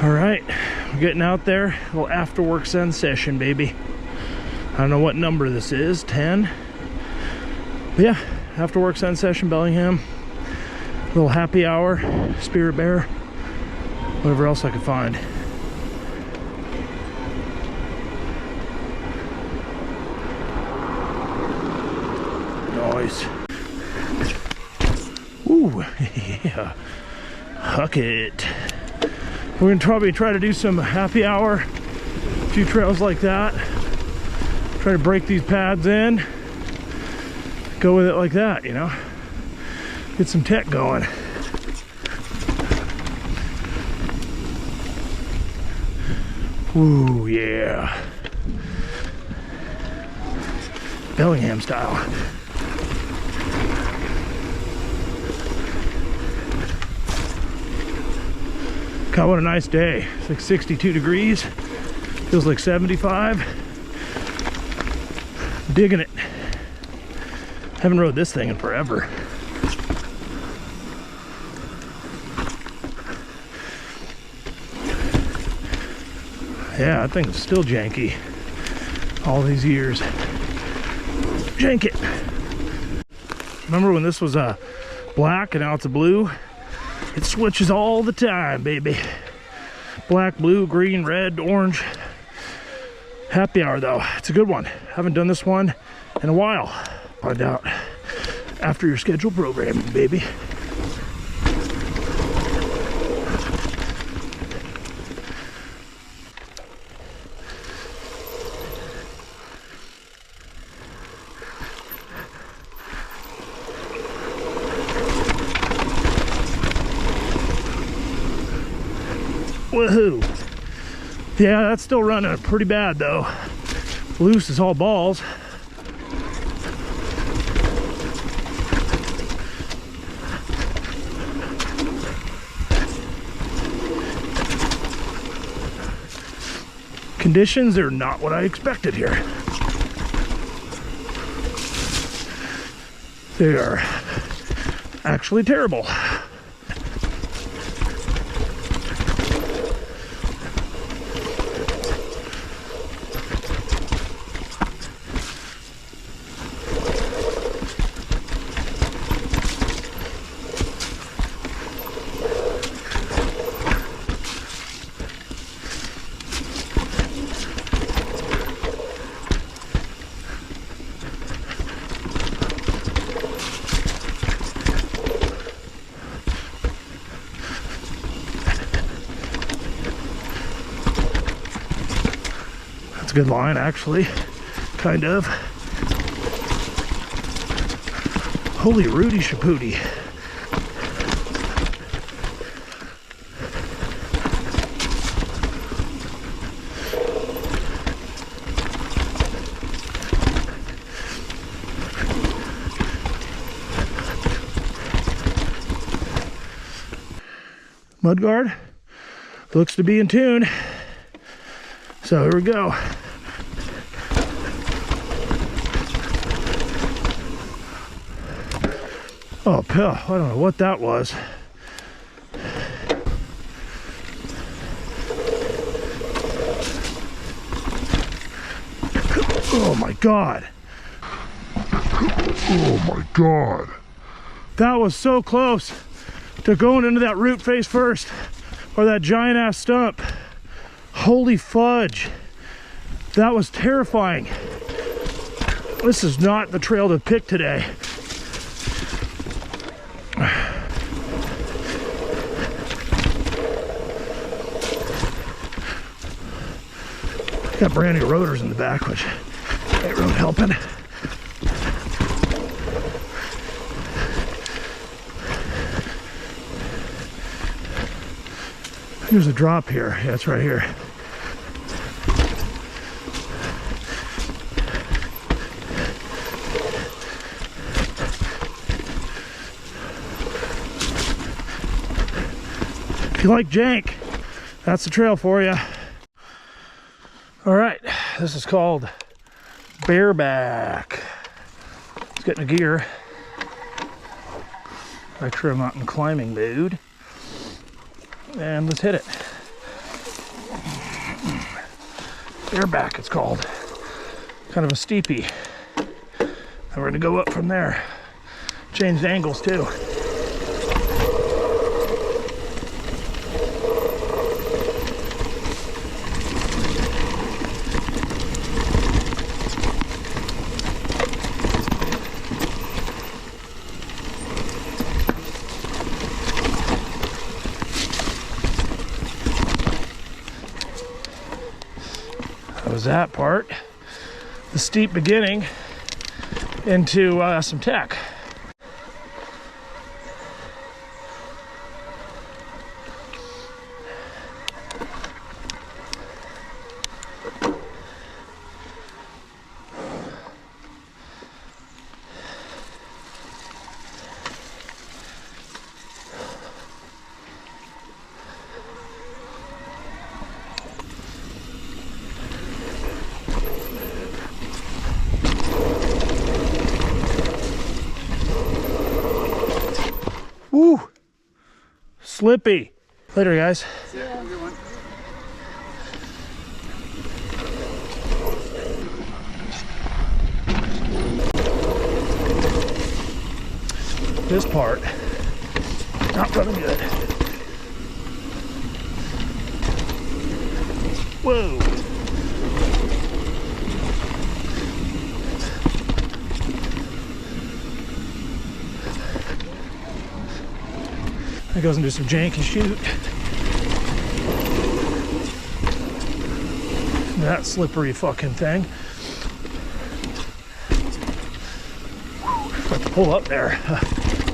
All right, we're getting out there. A little after work sun session, baby. I don't know what number this is, 10. But yeah, after work sun session, Bellingham. Little happy hour, Spirit Bear, whatever else I could find. Nice. Ooh, yeah. Huck it. We're gonna probably try to do some happy hour, a few trails like that. Try to break these pads in. Go with it like that, you know? Get some tech going. Ooh, yeah. Bellingham style. God, what a nice day. It's like 62 degrees. Feels like 75. Digging it. Haven't rode this thing in forever. Yeah, that thing's still janky. All these years. Jank it. Remember when this was black and now it's a blue? It switches all the time, baby. Black, blue, green, red, orange. Happy hour though. It's a good one. Haven't done this one in a while. Find out after your scheduled programming, baby. Woohoo! Yeah, that's still running pretty bad though. Loose as all balls. Conditions are not what I expected here. They are actually terrible. That's a good line, actually. Kind of. Holy Rudy Shapooty. Mudguard looks to be in tune. So here we go. Oh, pill. I don't know what that was. Oh my God. Oh my God. That was so close to going into that root face first, or that giant ass stump. Holy fudge. That was terrifying. This is not the trail to pick today. Got brand new rotors in the back, which ain't really helping. There's a drop here. Yeah, it's right here. If you like jank, that's the trail for you. All right, this is called Bareback. Let's get in the gear. Make sure I'm not in climbing mood. And let's hit it. Bareback it's called. Kind of a steepy. And we're gonna go up from there. Changed angles too. That was that part. The steep beginning into some tech. Woo! Slippy. Later, guys. Yeah. This part, not running good. Whoa! That goes into some janky shoot. That slippery fucking thing. Got to pull up there.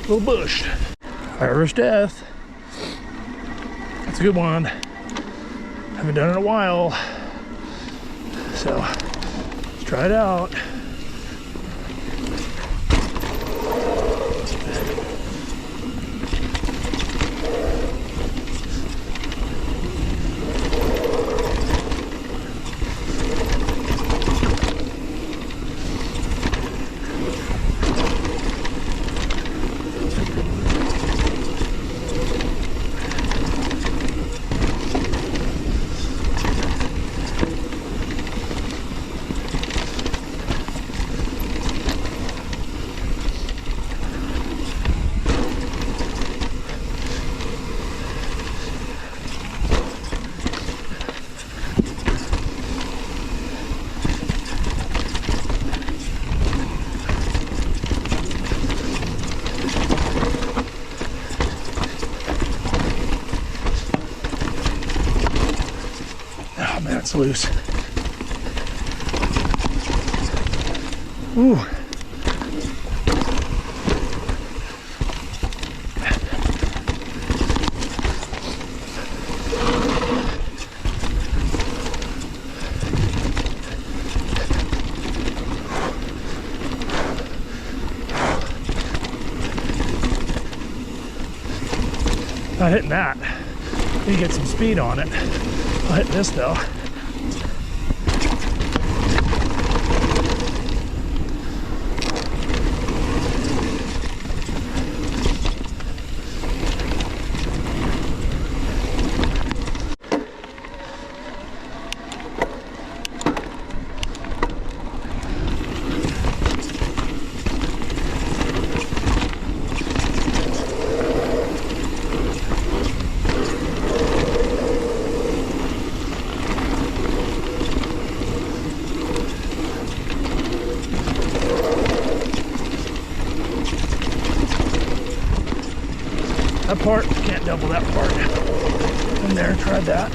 Little bush. Irish Death. That's a good one. Haven't done it in a while. So let's try it out. Oh man, it's loose. Ooh. Not hitting that. You get some speed on it. I'll hit this though. That part, can't double that part. In there, tried that.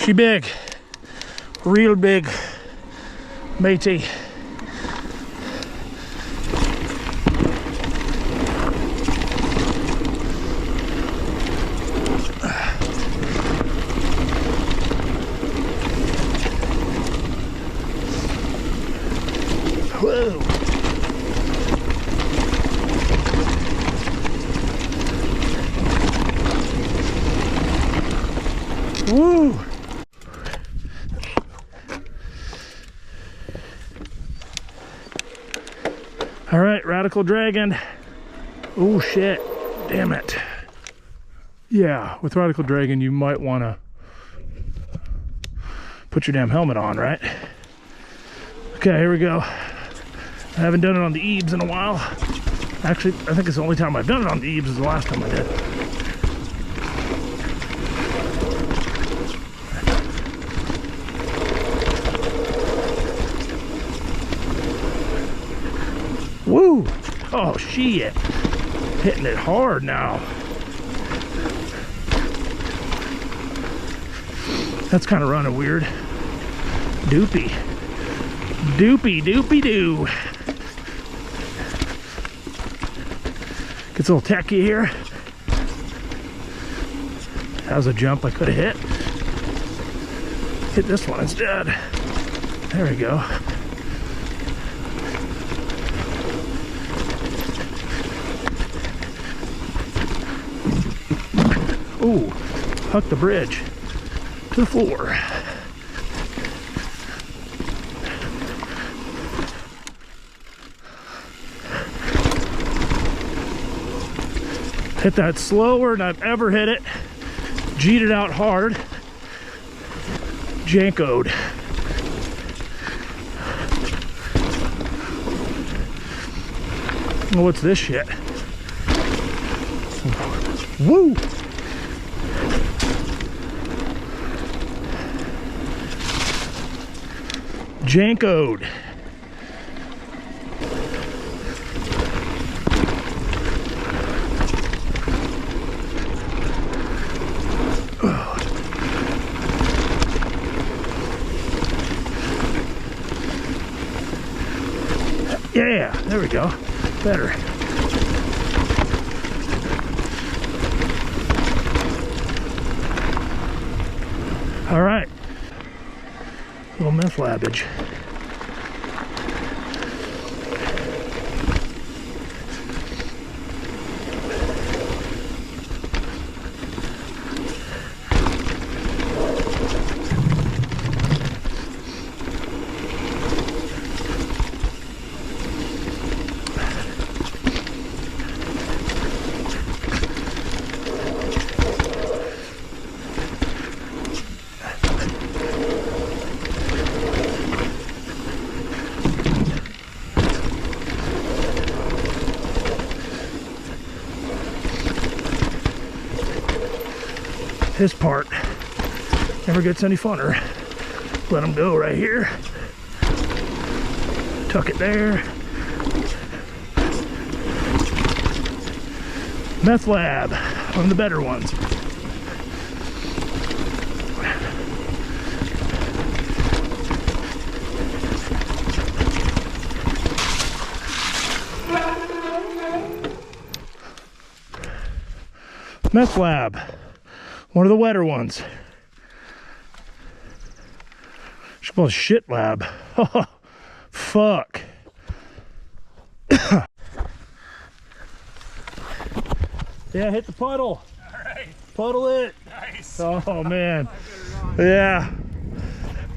She big. Real big. Matey. Whoa. Woo. All right, Radical Dragon. Oh shit, damn it. Yeah, with Radical Dragon, you might want to put your damn helmet on, right? Okay, here we go. I haven't done it on the eaves in a while. Actually, I think it's the only time I've done it on the eaves is the last time I did. Woo! Oh shit! Hitting it hard now. That's kind of running weird. Doopy. Doopy doopy doo. Gets a little tacky here. That was a jump I could have hit. Hit this one instead. There we go. Ooh, huck the bridge to the floor. Hit that slower than I've ever hit it. G'd it out hard. Jankoed. What's this shit? Woo! Jankoed. Yeah, there we go. Better. All right. Little meth labbage. This part never gets any funner. Let them go right here. Tuck it there. Meth Lab, one of the better ones. Meth Lab. One of the wetter ones. It's called Shit Lab. Oh, fuck. Yeah, hit the puddle. All right. Puddle it. Nice. Oh, man. Yeah.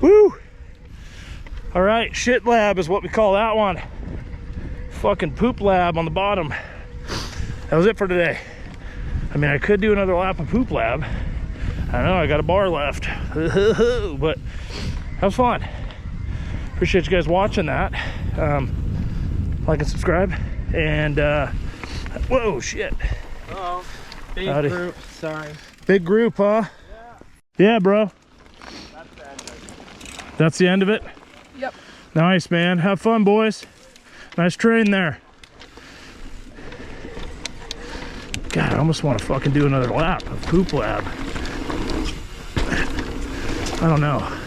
Woo. All right, Shit Lab is what we call that one. Fucking Poop Lab on the bottom. That was it for today. I mean, I could do another lap of Poop Lab. I know I got a bar left, but that was fun. Appreciate you guys watching that. Like and subscribe, and whoa, shit. Uh-oh, big Howdy. group, sorry. Big group, huh? Yeah, bro. That's the end of it. That's the end of it? Yep. Nice, man. Have fun, boys. Nice train there. God, I almost want to fucking do another lap of Poop Lab. I don't know.